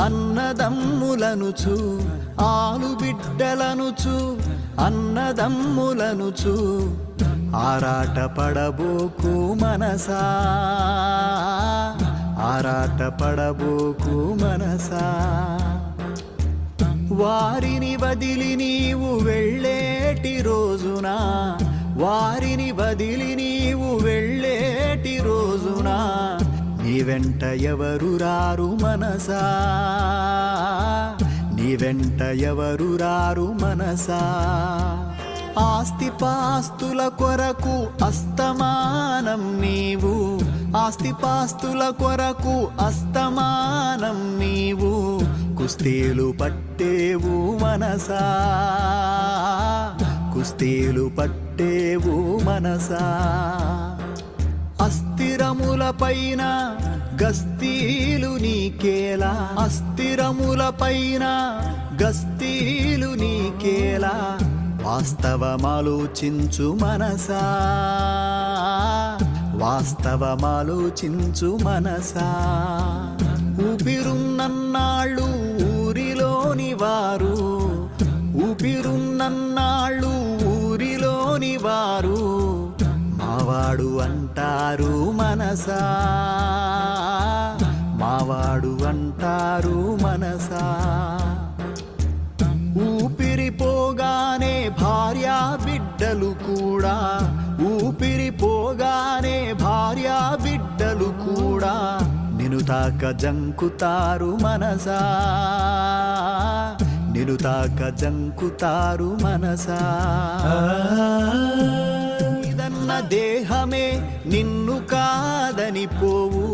అన్నదమ్ములనుచు ఆలు బిడ్డలనుచు అన్నదమ్ములనుచు ఆరాట పడబోకు మనసా ఆరాట పడబోకు మనసా వారిని వదిలి నీవు వెళ్ళేటి రోజున వారిని వదిలి నీవు వెళ్ళేటి రోజున నీ వెంట ఎవరు రారు మనసా నీ వెంట ఎవరు రారు మనసా ఆస్తిపాస్తుల కొరకు అస్తమానం నీవు ఆస్తిపాస్తుల కొరకు అస్తమానం నీవు కుస్తీలు పట్టేవు మనసా కుస్తీలు పట్టేవు మనసా అస్థిరముల పైన గస్తీలు నీకేలా అస్థిరముల పైన గస్తీలు నీకేలా వాస్తవమాలోచించు మనసా వాస్తవమాలోచించు మనసా ఊపిరున్నన్నాళ్ళు ఊరిలోని వారు ఊపిరున్నన్నాళ్ళు ఊరిలోని వారు మావాడు అంటారు మనసా మావాడు అంటారు మనసా ఊపిరిపోగానే భార్యా బిడ్డలు కూడా ఊపిరిపోగానే భార్యా బిడ్డలు కూడా నిన్ను తాక జంకుతారు మనసా నిన్ను తాక జంకుతారు మనసా నీదన్న దేహమే నిన్ను కాదని పోవు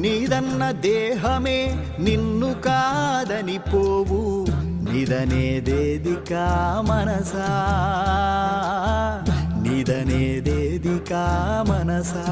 నీదన్న దేహమే నిన్ను కాదని పోవు నిదనేదేదికా మనసా నిదనేదేదికా మనసా